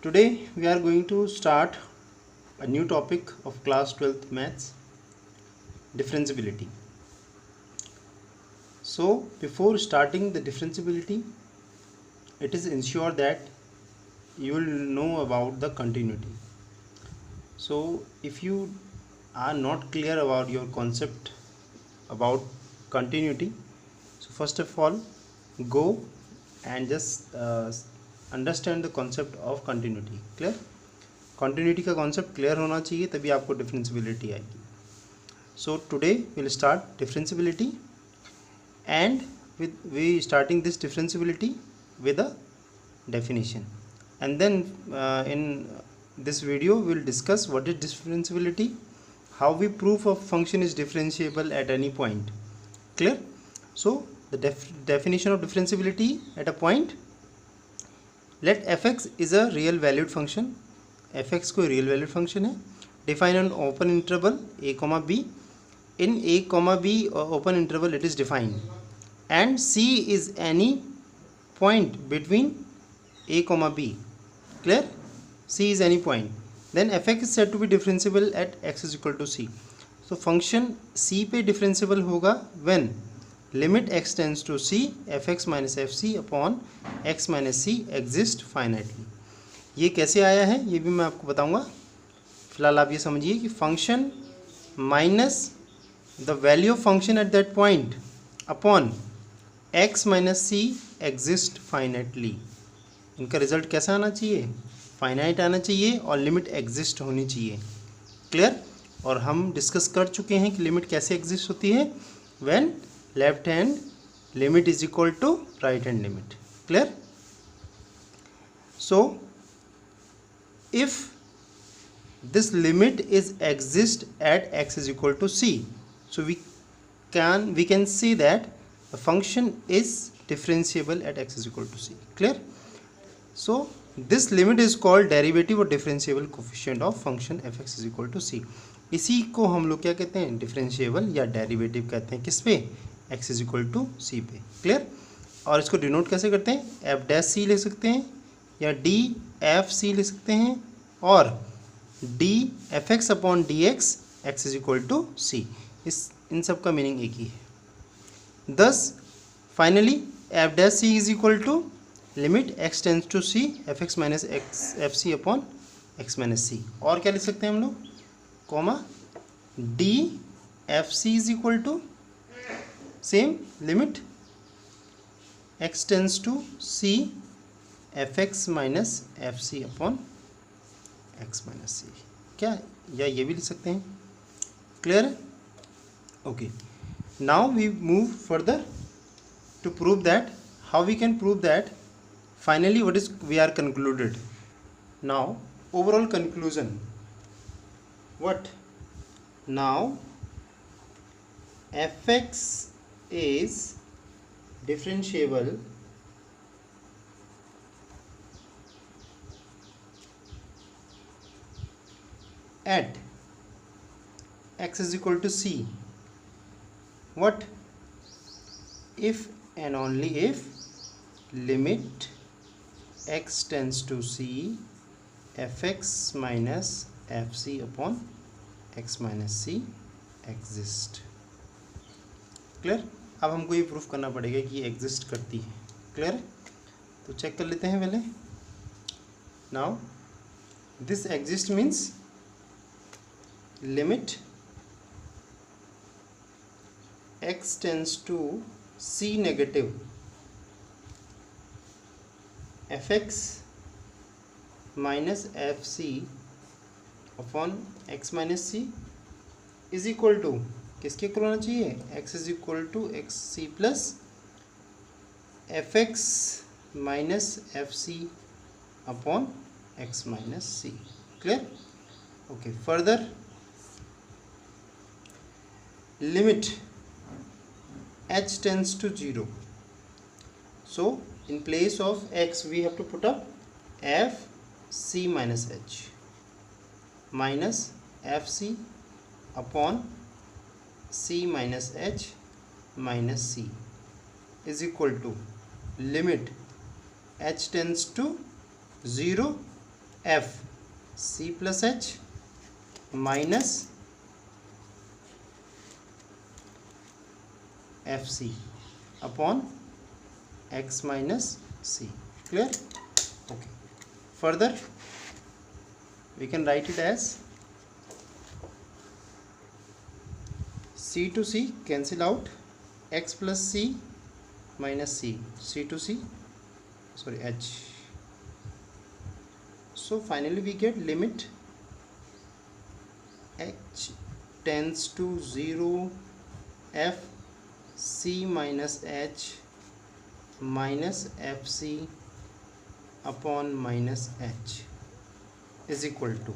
Today we are going to start a new topic of class 12th maths, differentiability. So before starting the differentiability, it is ensured that you will know about the continuity. So if you are not clear about your concept about continuity, so first of all go and just understand the concept of continuity. Clear? Continuity का concept clear होना चाहिए, तभी आपको differentiability आएगी. So today will start differentiability and with we starting this differentiability with a definition, and then in this video we will discuss what is differentiability, how we prove a function is differentiable at any point. Clear? So the definition of differentiability at a point. Let fx is a real valued function. fx कोई real valued function है. Define an open interval a comma b. In a comma b open interval it is defined, and c is any point between a comma b. Clear? c is any point. Then fx is said to be differentiable at x is equal to c. So function c पे differentiable होगा when limit x tends to c fx minus fc upon x minus c exist finitely. ये कैसे आया है ये भी मैं आपको बताऊंगा. फिलहाल आप ये समझिए कि function minus the value of function at that point upon x minus c exist finitely. इनका रिजल्ट कैसा आना चाहिए? फाइनाइट आना चाहिए और लिमिट एग्जिस्ट होनी चाहिए. क्लियर? और हम डिस्कस कर चुके हैं कि लिमिट कैसे एग्जिस्ट होती है. When left hand limit is equal to right hand limit. Clear? So if this limit is exist at x is equal to c, so we can see that the function is differentiable at x is equal to c. Clear? So this limit is called derivative or differentiable coefficient of function fx is equal to c. इसी को हम लोग क्या कहते हैं? Differentiable या derivative कहते हैं. किस पे? x इज इक्वल टू सी पे. क्लियर? और इसको डिनोट कैसे करते हैं? एफ डैश सी लिख सकते हैं या डी एफ सी लिख सकते हैं, और d f x upon d x x is equal to c. इन सब का मीनिंग एक ही है. Thus finally f dash c is equal to limit x tends to c f x minus x f c upon x minus c. और क्या लिख सकते हैं हम लोग? Comma d f c is equal to same limit x tends to c f x minus f c upon x minus c. क्या? या ये भी लिख सकते हैं. क्लियर है? Okay. Now we move further to prove that how we can prove that finally what is we are concluded. Now overall conclusion. What? Now fx is differentiable at x is equal to c. What? If and only if limit x tends to c fx minus fc upon x minus c exist. Clear? अब हमको ये proof करना पड़ेगा कि ये exist करती है. Clear? तो चेक कर लेते हैं पहले. Now this exist means limit x tends to c negative fx minus f c upon x minus c is equal to किसके इक्वल होना चाहिए? x is equal to x c plus f x minus f c upon x minus c. Clear? Okay. Further limit h tends to 0. So in place of x we have to put up f c minus h minus f c upon c minus h minus c is equal to limit h tends to 0 f c plus h minus f c upon x minus c. Clear? Okay. Further, we can write it as c to c cancel out, x plus c minus c, c to c, sorry, h. So finally we get limit h tends to 0 f c minus h minus f c upon minus h is equal to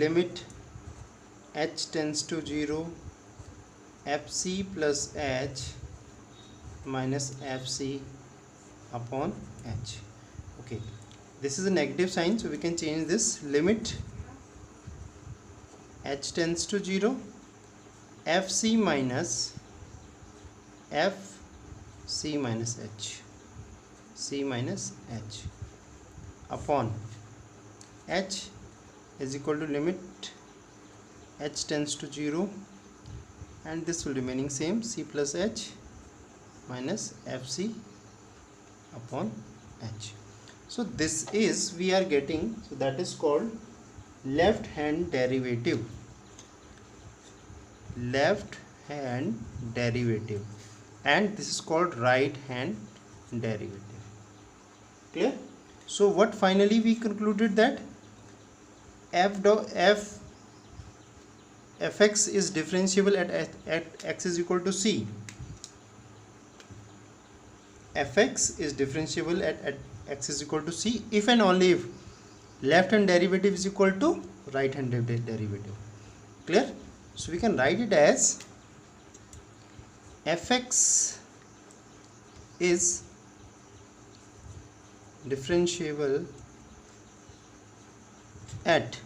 limit h tends to 0 f c plus h minus f c upon h. Okay, this is a negative sign, so we can change this. Limit h tends to 0 f c minus f c minus h, c minus h upon h is equal to limit h tends to 0, and this will remaining same, c plus h minus f c upon h. So this is we are getting, so that is called left hand derivative, left hand derivative, and this is called right hand derivative. Clear? So what finally we concluded, that fx is differentiable at x is equal to c. Fx is differentiable at x is equal to c if and only if left hand derivative is equal to right hand derivative. Clear? So we can write it as fx is differentiable at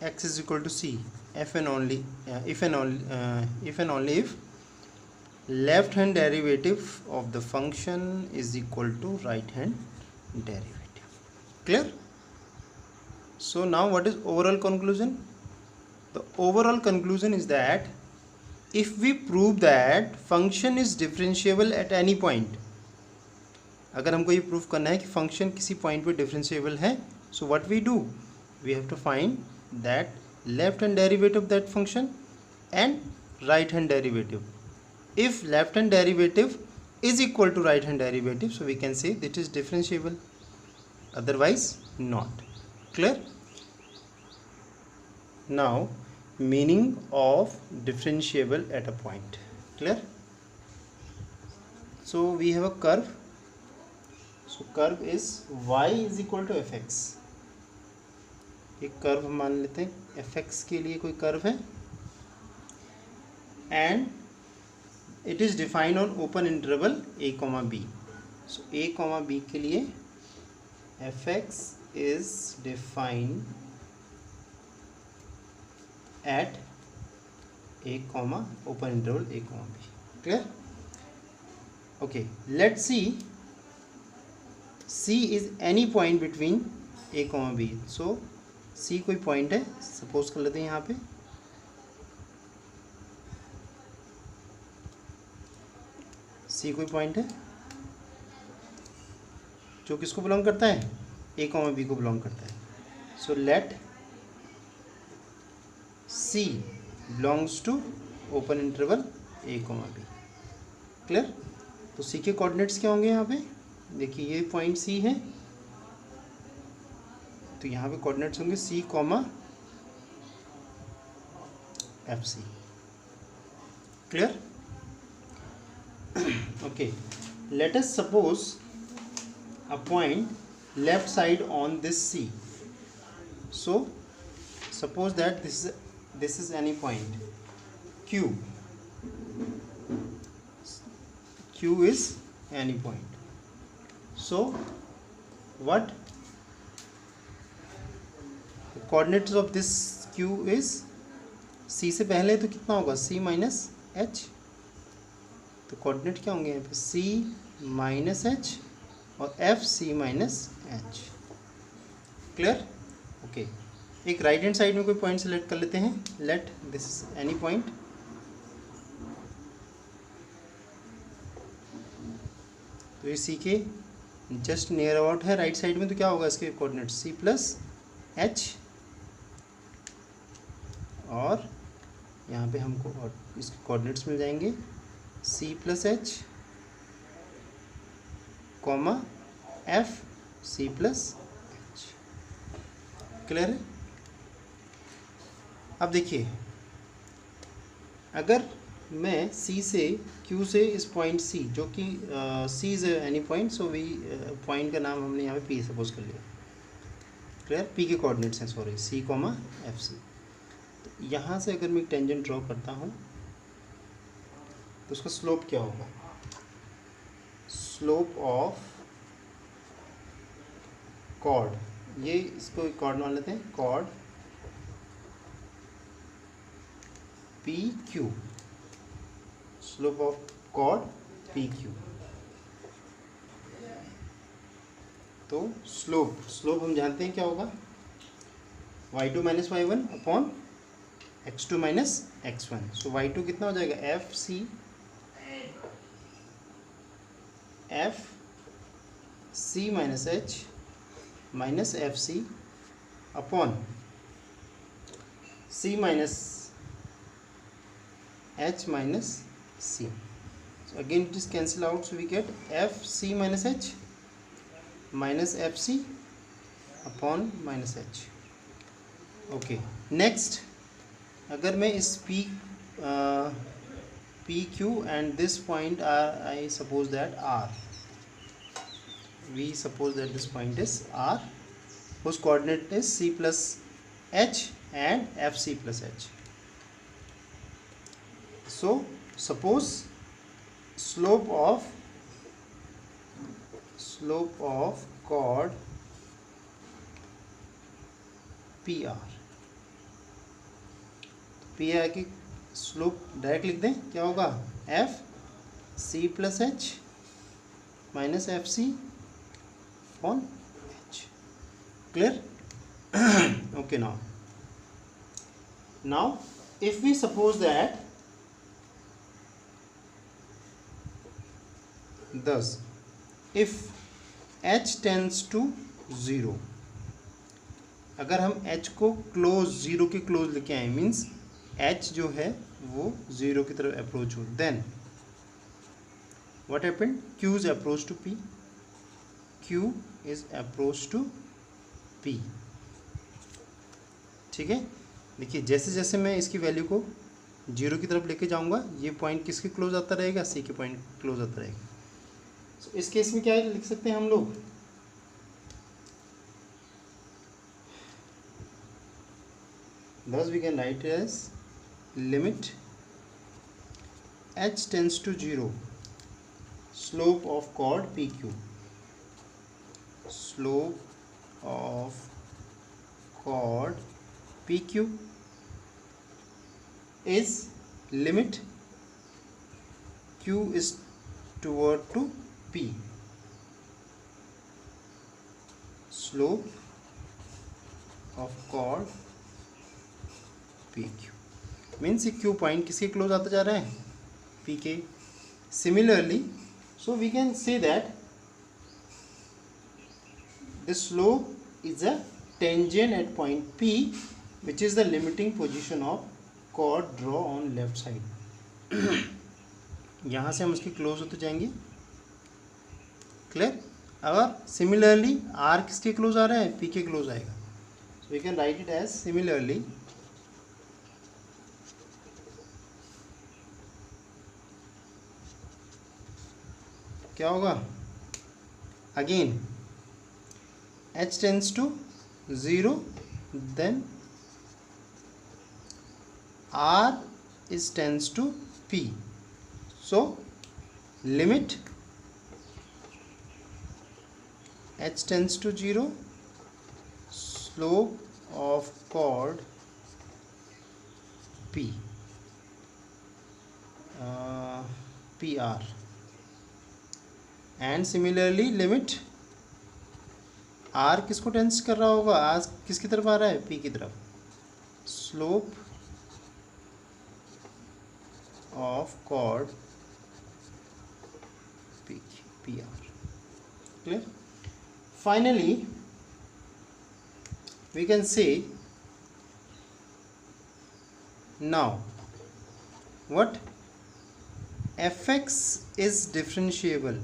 x is equal to c if and only if left hand derivative of the function is equal to right hand derivative. Clear? So now what is overall conclusion? The overall conclusion is that if we prove that function is differentiable at any point, अगर हमको ये proof करना है कि function किसी point पे differentiable है, so what we do, we have to find that left hand derivative of that function and right hand derivative. If left hand derivative is equal to right hand derivative, so we can say that is differentiable, otherwise not. Clear? Now meaning of differentiable at a point. Clear? So we have a curve, so curve is y is equal to fx. एक curve मान लेते हैं, fx के लिए कोई curve है, and it is defined on open interval a comma b. So a comma b के लिए fx is defined at a comma open interval a comma b. Clear? Okay, let's see c is any point between a comma b. So c कोई point है, suppose कर लेते हैं यहाँ पे c कोई पॉइंट है जो किसको बिलोंग करता है, a कॉमा b को बिलोंग करता है. So let c belongs to open interval a comma b. Clear? तो c के कोऑर्डिनेट्स क्या होंगे यहाँ पे, देखिए ये पॉइंट c है, तो यहाँ पे कोऑर्डिनेट्स होंगे c comma f c. Clear? Okay, let us suppose a point left side on this C. So suppose that this is any point Q. Q is any point. So what the coordinates of this Q is, C से पहले तो कितना होगा, C minus H. तो coordinate क्या होंगे यहाँ पे, C माइनस एच और f c minus h. Clear? Okay, एक राइट हैंड साइड में कोई पॉइंट सेलेक्ट कर लेते हैं। लेट दिस एनी पॉइंट, तो ये सी के जस्ट नियर अबाउट है राइट साइड में, तो क्या होगा इसके कोऑर्डिनेट सी प्लस एच, और यहाँ पे हमको और इसके कोऑर्डिनेट्स मिल जाएंगे c plus h comma f c plus h. Clear है? अब देखिए, अगर मैं C से Q से इस पॉइंट C, जो कि C is any point, so we point का नाम हमने यहाँ पे P सपोज कर लिया। क्लियर? P के कोऑर्डिनेट्स हैं, sorry, C comma f c. तो यहाँ से अगर मैं एक टेंजेंट ड्रॉ करता हूँ तो उसका स्लोप क्या होगा? स्लोप ऑफ कॉर्ड, ये इसको एक कॉर्ड मान लेते हैं, chord p q, slope of chord p q. तो स्लोप हम जानते हैं क्या होगा, y2 minus y one upon x2 minus x1। So y2 कितना हो जाएगा, f c minus h minus f c upon c minus h minus c. So again it is cancel out, so we get f c minus h minus f c upon minus h. Okay, next, अगर मैं इस P Q and this point r, I suppose that r, we suppose that this point is r, whose coordinate is c plus h and f c plus h. So suppose slope of chord PR, PR की slope direct लिख दें, क्या होगा, f c plus h minus f c upon h. Clear? okay, now if we suppose that thus if h tends to 0, अगर हम h को close, zero के close लेके आए, मीन्स h जो है वो जीरो की तरफ अप्रोच हो, then what happened, q is approach to p, q is approach to p। ठीक है? देखिए, जैसे जैसे मैं इसकी वैल्यू को जीरो की तरफ लेके जाऊंगा, ये पॉइंट किसके क्लोज आता रहेगा, सी के पॉइंट क्लोज आता रहेगा। so, इस केस में क्या लिख सकते हैं हम लोग, thus we can write as limit h tends to 0, slope of chord PQ, slope of chord PQ is limit Q is toward to P, slope of chord PQ means ये Q point किसके close आता जा रहा है, P के। Similarly, so we can say that the slope is a tangent at point P, which is the limiting position of chord draw on left side. यहाँ से हम उसके क्लोज होते जाएंगे। क्लियर? और सिमिलरली R किसके क्लोज आ रहा है, P के क्लोज आएगा। So we can write it as similarly क्या होगा, again h tends to 0, then R is tends to P, so limit h tends to 0, slope of chord P, PR, and similarly limit r किसको tends कर रहा होगा, आज किसकी तरफ आ रहा है, पी की तरफ. Slope of chord p p r. Clear. Finally we can say now what fx is differentiable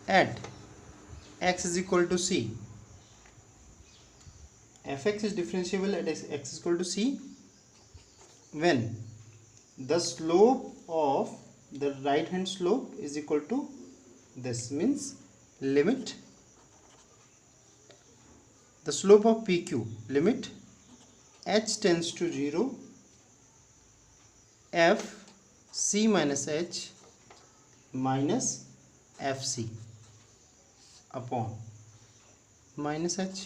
at x is equal to c. Fx is differentiable at x is equal to c when the slope of the right hand slope is equal to this, means limit the slope of pq, limit h tends to 0 f c minus h minus fc upon minus h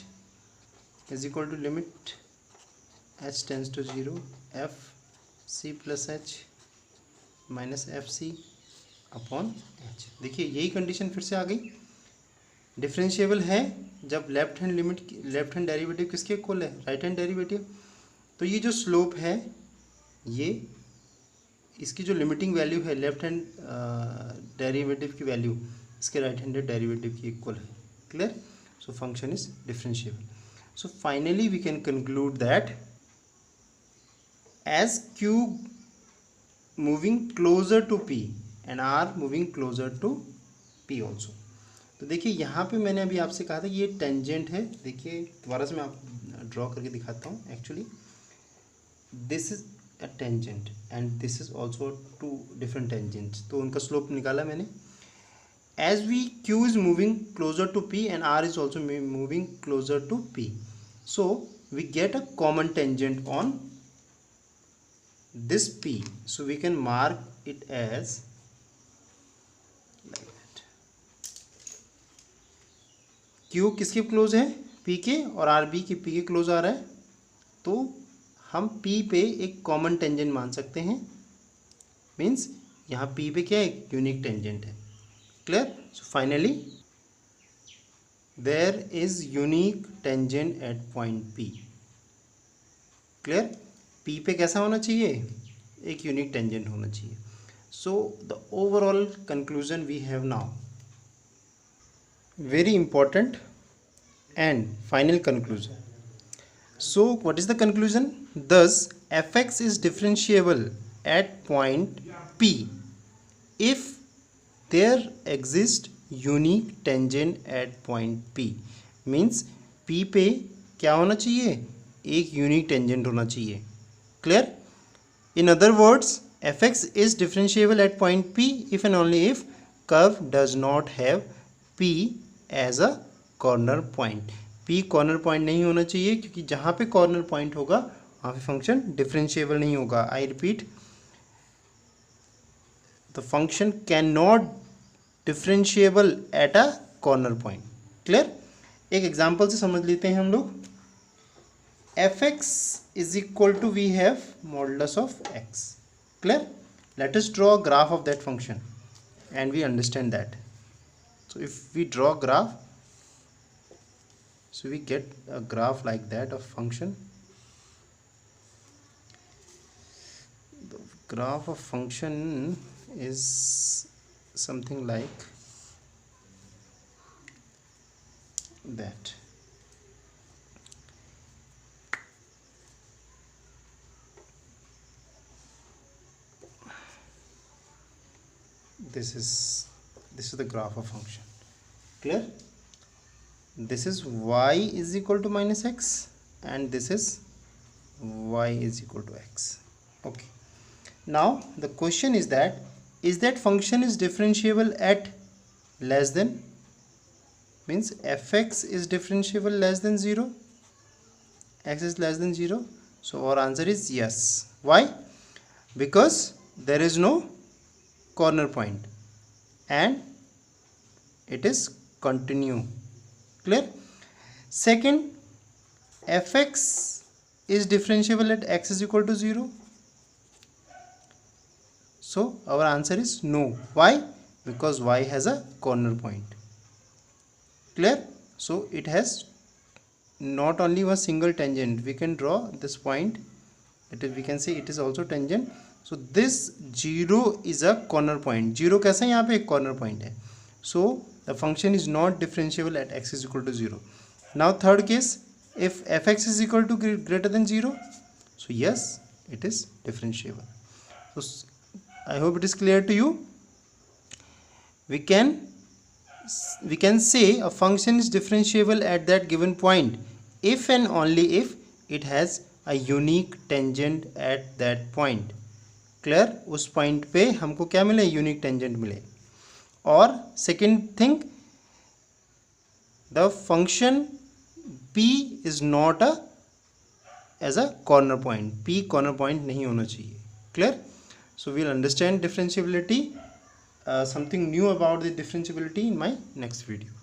is equal to limit h tends to 0 f c plus h minus f c upon h. देखिए यही condition फिर से आ गई. Differentiable है जब left hand limit, left hand derivative किसके equal है, right hand derivative. तो ये जो स्लोप है, ये इसकी जो लिमिटिंग वैल्यू है लेफ्ट हैंड डेरिवेटिव की वैल्यू इसके राइट हैंडेड डेरिवेटिव की इक्वल है. Clear. So function is differentiable. So finally we can conclude that as q moving closer to P and R moving closer to P also. तो देखिए यहाँ पे मैंने अभी आपसे कहा था कि ये टेंजेंट है. देखिए दोबारा से मैं आप ड्रॉ करके दिखाता हूँ. Actually this is a tangent and this is also two different tangents. तो उनका स्लोप निकाला मैंने. As we Q is moving closer to P and R is also moving closer to P, so we get a common tangent on this P, so we can mark it as like that. Q किसके close है, P के, और R B के P के close आ रहा है. तो हम P पे एक कॉमन टेंजेंट मान सकते हैं. मीन्स यहाँ P पे क्या है, एक यूनिक टेंजेंट है. Clear. So finally there is unique tangent at point P. Clear. P पे कैसा होना चाहिए, एक यूनिक टेंजेंट होना चाहिए. So the overall conclusion we have now, very important and final conclusion. So what is the conclusion. Thus fx is differentiable at point P if there exist unique tangent at point P. Means P पे क्या होना चाहिए, एक unique tangent होना चाहिए. Clear. In other words, fx is differentiable at point P if and only if curve does not have P as a corner point. P corner point नहीं होना चाहिए, क्योंकि जहाँ पे corner point होगा वहाँ पे function differentiable नहीं होगा. I repeat, the function cannot differentiable at a corner point. Clear. एक example से समझ लेते हैं हम लोग. fx is equal to, we have modulus of x. Clear. Let us draw a graph of that function and we understand that. So if we draw graph, so we get a graph like that of function. The graph of function is something like that. This is the graph of function. Clear. This is y is equal to minus x and this is y is equal to x. Okay. Now the question is that function is differentiable at less than, means fx is differentiable less than 0, x is less than 0. So our answer is yes. Why? Because there is no corner point and it is continue. Clear. Second, fx is differentiable at x is equal to 0. So our answer is no. Why? Because y has a corner point. Clear? So it has not only one single tangent, we can draw this point, we can say it is also tangent. So this 0 is a corner point. 0 कैसा है? यहाँ पे एक corner point है. So the function is not differentiable at x is equal to 0. Now third case, if fx is equal to greater than 0, so yes, it is differentiable. So I hope it is clear to you. We can say a function is differentiable at that given point if and only if it has a unique tangent at that point. Clear? उस point पे हमको क्या मिले? Unique tangent मिले. और second thing, the function p is not as a corner point. p corner point नहीं होना चाहिए. Clear? So we'll understand differentiability, something new about the differentiability in my next video.